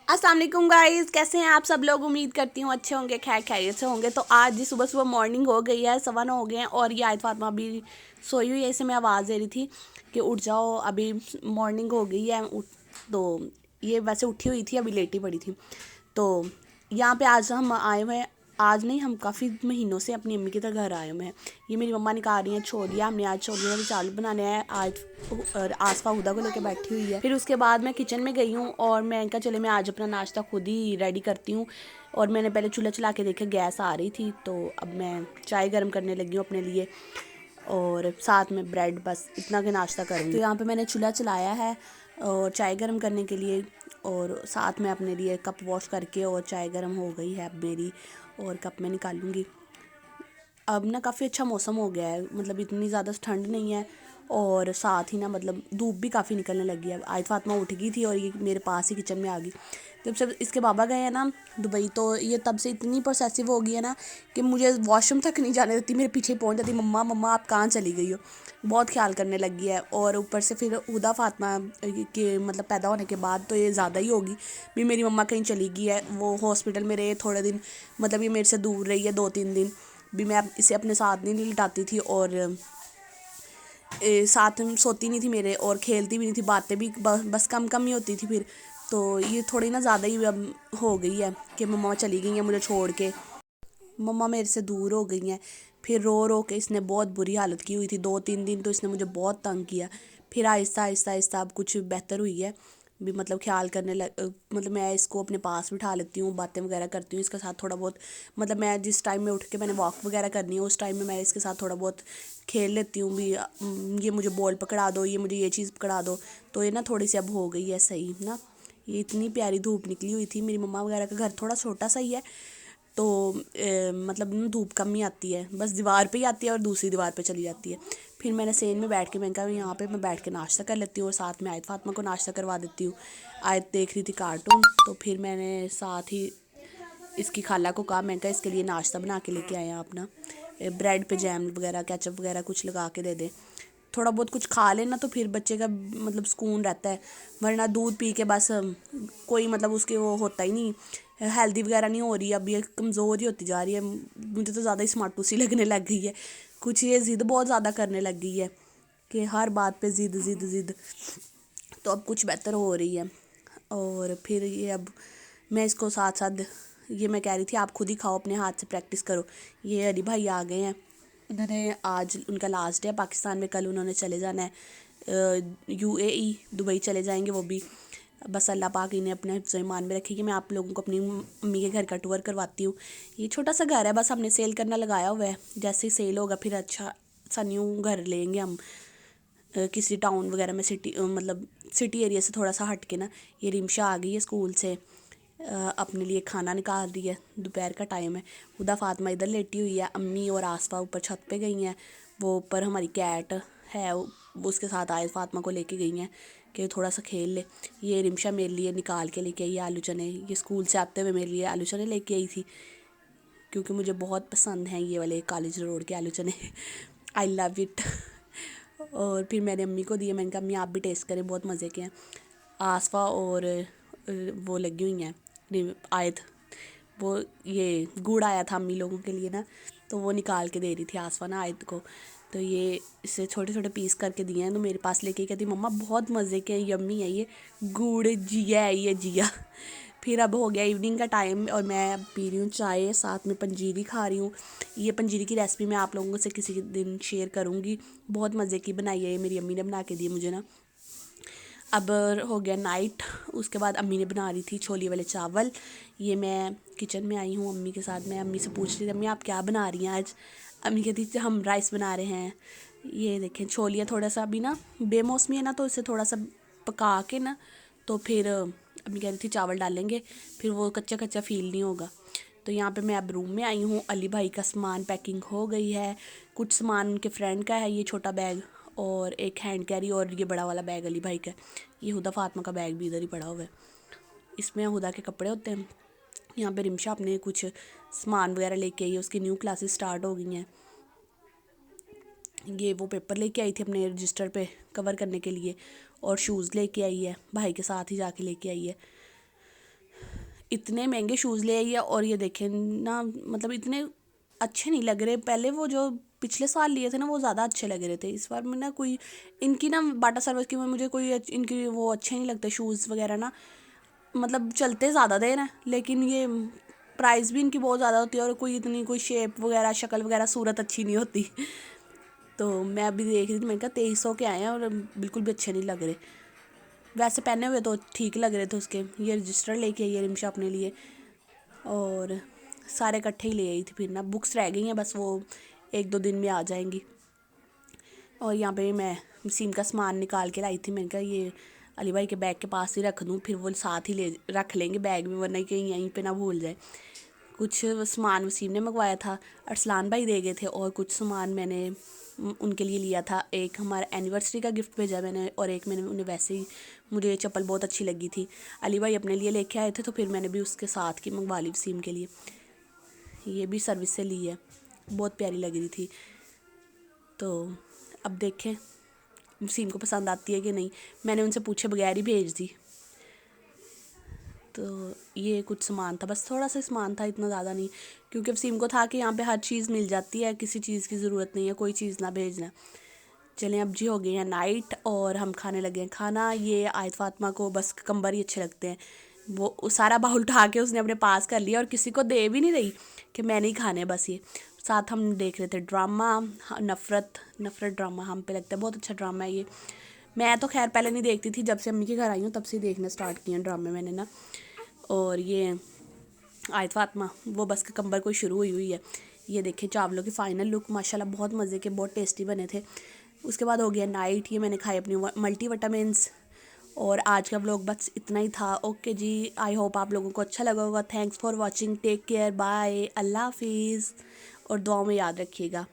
अस्सलाम वालेकुम गाइस, कैसे हैं आप सब लोग। उम्मीद करती हूँ अच्छे होंगे, खैर खैरियत से होंगे। तो आज जी सुबह सुबह मॉर्निंग हो गई है, 9:15 हो गए हैं और ये आयत फातिमा अभी सोई हुई है। इसे मैं आवाज़ दे रही थी कि उठ जाओ, अभी मॉर्निंग हो गई है। तो ये वैसे उठी हुई थी, अभी लेटी पड़ी थी। तो यहाँ पे आज हम आए हुए हैं, आज नहीं, हम काफ़ी महीनों से अपनी अम्मी के घर आए हुए हैं। ये मेरी मम्मा निकाल रही हैं छोलियाँ। हमने आज छोलियों के चावल बनाने हैं। आज आसफा हुदा को लेकर बैठी हुई है। फिर उसके बाद मैं किचन में गई हूँ और मैं कहा चले मैं आज अपना नाश्ता खुद ही रेडी करती हूँ। और मैंने पहले चूल्हा चला के देखा, गैस आ रही थी, तो अब मैं चाय गर्म करने लगी हूँ अपने लिए और साथ में ब्रेड, बस इतना के नाश्ता करूँगी। तो यहाँ पे मैंने चूल्हा चलाया है और चाय गर्म करने के लिए, और साथ में अपने लिए कप वॉश करके, और चाय गर्म हो गई है अब मेरी, और कप में निकालूंगी। अब ना काफ़ी अच्छा मौसम हो गया है, मतलब इतनी ज़्यादा ठंड नहीं है, और साथ ही ना मतलब धूप भी काफ़ी निकलने लगी है। आयत फातिमा उठ गई थी और ये मेरे पास ही किचन में आ गई। जब से इसके बाबा गए हैं ना दुबई, तो ये तब से इतनी पोसेसिव हो गई है ना कि मुझे वॉशरूम तक नहीं जाने देती, मेरे पीछे पहुंच जाती, मम्मा मम्मा आप कहाँ चली गई हो। बहुत ख्याल करने लगी है। और ऊपर से फिर हुदा फातिमा के मतलब पैदा होने के बाद तो ये ज़्यादा ही होगी। भी मेरी मम्मा कहीं चली गई है, वो हॉस्पिटल में रहे थोड़े दिन, मतलब ये मेरे से दूर रही है 2-3 दिन भी। मैं इसे अपने साथ नहीं लिटाती थी और साथ में सोती नहीं थी मेरे, और खेलती भी नहीं थी, बातें भी बस कम कम ही होती थी फिर। तो ये थोड़ी ना ज़्यादा ही अब हो गई है कि मम्मा चली गई हैं मुझे छोड़ के, मम्मा मेरे से दूर हो गई हैं। फिर रो रो के इसने बहुत बुरी हालत की हुई थी, 2-3 दिन तो इसने मुझे बहुत तंग किया। फिर आहिस्ता आहिस्ता आहिस्ता अब कुछ बेहतर हुई है भी, मतलब ख्याल करने मतलब मैं इसको अपने पास बिठा लेती हूँ, बातें वगैरह करती हूँ इसके साथ थोड़ा बहुत। मतलब मैं जिस टाइम में उठ के मैंने वॉक वगैरह करनी है, उस टाइम में मैं इसके साथ थोड़ा बहुत खेल लेती हूँ भी। ये मुझे बॉल पकड़ा दो, ये मुझे ये चीज़ पकड़ा दो। तो ये ना थोड़ी सी अब हो गई है सही ना। ये इतनी प्यारी धूप निकली हुई थी। मेरी मम्मा वगैरह का घर थोड़ा छोटा सा ही है, तो मतलब धूप कम ही आती है, बस दीवार पे ही आती है और दूसरी दीवार पे चली जाती है। फिर मैंने सेन में बैठ के, मैंने कहा यहाँ पे मैं बैठ के नाश्ता कर लेती हूँ, और साथ में आयत फातिमा को नाश्ता करवा देती हूँ। आयत देख रही थी कार्टून, तो फिर मैंने साथ ही इसकी खाला को कहा, मैंने कहा इसके लिए नाश्ता बना के लेके आए अपना, ब्रेड पे जैम वगैरह केचप वगैरह कुछ लगा के दे दे। थोड़ा बहुत कुछ खा लेना तो फिर बच्चे का मतलब सुकून रहता है, वरना दूध पी के बस कोई मतलब उसके वो होता ही नहीं, हेल्दी वगैरह नहीं हो रही। अब ये कमज़ोर ही होती जा रही है। मुझे तो ज़्यादा ही स्मार्टू सी लगने लग गई है। कुछ ये ज़िद बहुत ज़्यादा करने लग गई है कि हर बात पे ज़िद ज़िद ज़िद। तो अब कुछ बेहतर हो रही है। और फिर ये अब मैं इसको साथ साथ, ये मैं कह रही थी आप खुद ही खाओ, अपने हाथ से प्रैक्टिस करो। ये अली भाई आ गए हैं, उन्होंने आज उनका लास्ट है पाकिस्तान में, कल उन्होंने चले जाना है UAE, दुबई चले जाएंगे वो भी। बस अल्लाह पाक इन्हें अपने हिफ्ज़ ईमान में रखेगी। मैं आप लोगों को अपनी अम्मी के घर का टूर करवाती हूँ। ये छोटा सा घर है, बस हमने सेल करना लगाया हुआ है, जैसे ही सेल होगा फिर अच्छा सा न्यू घर लेंगे हम किसी टाउन वगैरह में, सिटी मतलब सिटी एरिया से थोड़ा सा हट के ना। ये रिमशा आ गई है स्कूल से, अपने लिए खाना निकाल रही है, दोपहर का टाइम है। हुदा फातिमा इधर लेटी हुई है, अम्मी और आसफा ऊपर छत पे गई हैं। वो ऊपर हमारी कैट है, उसके साथ आयत फातिमा को लेके गई हैं कि थोड़ा सा खेल ले। ये रिमशा मेरे लिए निकाल के लेके आई है आलू चने, ये स्कूल से आते हुए मेरे लिए आलू चने लेके आई थी, क्योंकि मुझे बहुत पसंद हैं ये वाले कॉलेज रोड के आलू चने। I love it. और फिर मैंने अम्मी को दिए, मैंने कहा अम्मी आप भी टेस्ट करें, बहुत मज़े के हैं। आसफा और वो लगी हुई हैं आयत, वो ये गुड़ आया था अम्मी लोगों के लिए ना, तो वो निकाल के दे रही थी आसफा ना आयत को। तो ये इसे छोटे छोटे पीस करके दिए हैं, तो मेरे पास लेके कहती मम्मा बहुत मज़े के हैं, यम्मी है ये, गुड़ जिया है ये जिया। फिर अब हो गया इवनिंग का टाइम और मैं अब पी रही हूँ चाय, साथ में पंजीरी खा रही हूँ। ये पंजीरी की रेसिपी मैं आप लोगों से किसी दिन शेयर करूँगी, बहुत मज़े की बनाई है ये, मेरी अम्मी ने बना के दी मुझे ना। अब हो गया नाइट, उसके बाद अम्मी ने बना रही थी छोले वाले चावल। ये मैं किचन में आई हूँ अम्मी के साथ, मैं अम्मी से पूछ रही थी अम्मी आप क्या बना रही हैं आज। अम्मी कहती थी हम राइस बना रहे हैं। ये देखें छोलियाँ थोड़ा सा अभी ना बेमौसमी है ना, तो इसे थोड़ा सा पका के ना, तो फिर अम्मी कह रही थी चावल डालेंगे, फिर वो कच्चा कच्चा फील नहीं होगा। तो यहाँ पे मैं अब रूम में आई हूँ, अली भाई का सामान पैकिंग हो गई है, कुछ सामान उनके फ्रेंड का है, ये छोटा बैग और एक हैंड कैरी, और ये बड़ा वाला बैग अली भाई का। ये हुदा फातिमा का बैग भी इधर ही पड़ा हुआ है, इसमें हुदा के कपड़े होते हैं। यहाँ पे रिमशा अपने कुछ सामान वगैरह लेके आई है, उसकी न्यू क्लासेस स्टार्ट हो गई हैं। ये वो पेपर लेके आई थी अपने रजिस्टर पे कवर करने के लिए, और शूज़ लेके आई है, भाई के साथ ही जाके लेके आई है। اتنے مہنگے شوز لے آئی ہے اور یہ دیکھیں نا مطلب اتنے اچھے نہیں لگ رہے. پہلے وہ جو پچھلے سال لیے تھے نا وہ زیادہ اچھے لگ رہے تھے. اس بار میں نا کوئی ان کی نا باٹا سروس کی مجھے کوئی ان کی وہ اچھے نہیں لگتے شوز وغیرہ نا. مطلب چلتے زیادہ دیر ہیں لیکن یہ پرائز بھی ان کی بہت زیادہ ہوتی ہے اور کوئی اتنی کوئی شیپ وغیرہ شکل وغیرہ صورت اچھی نہیں ہوتی. تو میں ابھی دیکھ رہی تھی, میں نے کہا 2300 کے آئے ہیں اور بالکل بھی اچھے نہیں لگ رہے. ویسے پہنے ہوئے تو ٹھیک لگ رہے تھے اس کے. یہ رجسٹر لے کے آئی ہے رمشا اپنے لیے اور سارے اکٹھے ہی لے آئی تھی. پھر نا بکس رہ گئی ہیں بس, وہ 1-2 دن میں آ جائیں گی. اور یہاں پہ میں وسیم کا سامان نکال کے لائی تھی. میں نے کہا یہ علی بھائی کے بیگ کے پاس ہی رکھ دوں, پھر وہ ساتھ ہی رکھ لیں گے بیگ میں, ورنہ کہیں یہیں پہ نہ بھول جائے. کچھ سامان وسیم نے منگوایا تھا, ارسلان بھائی دے گئے تھے, اور کچھ سامان میں نے ان کے لیے لیا تھا. ایک ہمارا اینیورسری کا گفٹ بھیجا میں نے, اور ایک میں نے انہیں ویسے ہی, مجھے چپل بہت اچھی لگی تھی. علی بھائی اپنے لیے لے کے آئے تھے تو پھر میں نے بھی اس کے ساتھ کی منگوا لی وسیم کے لیے. یہ بھی سروس سے لی ہے, بہت پیاری لگ رہی تھی. تو اب دیکھیں وسیم کو پسند آتی ہے کہ نہیں. میں نے ان سے پوچھے بغیر ہی بھیج دی. تو یہ کچھ سامان تھا, بس تھوڑا سا سامان تھا, اتنا زیادہ نہیں, کیونکہ وسیم کو تھا کہ یہاں پہ ہر چیز مل جاتی ہے, کسی چیز کی ضرورت نہیں ہے, کوئی چیز نہ بھیجنا. چلیں اب جی ہو گئی ہیں نائٹ اور ہم کھانے لگے ہیں کھانا. یہ آیت فاطمہ کو بس کمبر ہی اچھے لگتے ہیں. وہ سارا باؤل اٹھا کے اس نے اپنے پاس کر لیا اور کسی کو دے بھی نہیں رہی کہ میں نہیں کھانے. بس یہ ساتھ ہم دیکھ رہے تھے ڈرامہ نفرت ڈرامہ. ہم پہ لگتا ہے بہت اچھا ڈرامہ ہے یہ. میں تو خیر پہلے نہیں دیکھتی تھی, جب سے امی کے گھر آئی ہوں تب سے دیکھنا سٹارٹ کیا ڈرامے میں نے نا. اور یہ آیت فاطمہ وہ بس کمبر کو شروع ہوئی ہے. یہ دیکھیں چاولوں کی فائنل لک, ماشاءاللہ بہت مزے کے, بہت ٹیسٹی بنے تھے. اس کے بعد ہو گیا نائٹ. یہ میں نے کھائی اپنی ملٹی وٹامنس. اور آج کا ولاگ بس اتنا ہی تھا. اوکے جی, آئی ہوپ آپ لوگوں کو اچھا لگا ہوگا. Thanks for watching, take care, bye, اللہ حافظ, اور دعاؤں میں یاد رکھیے گا.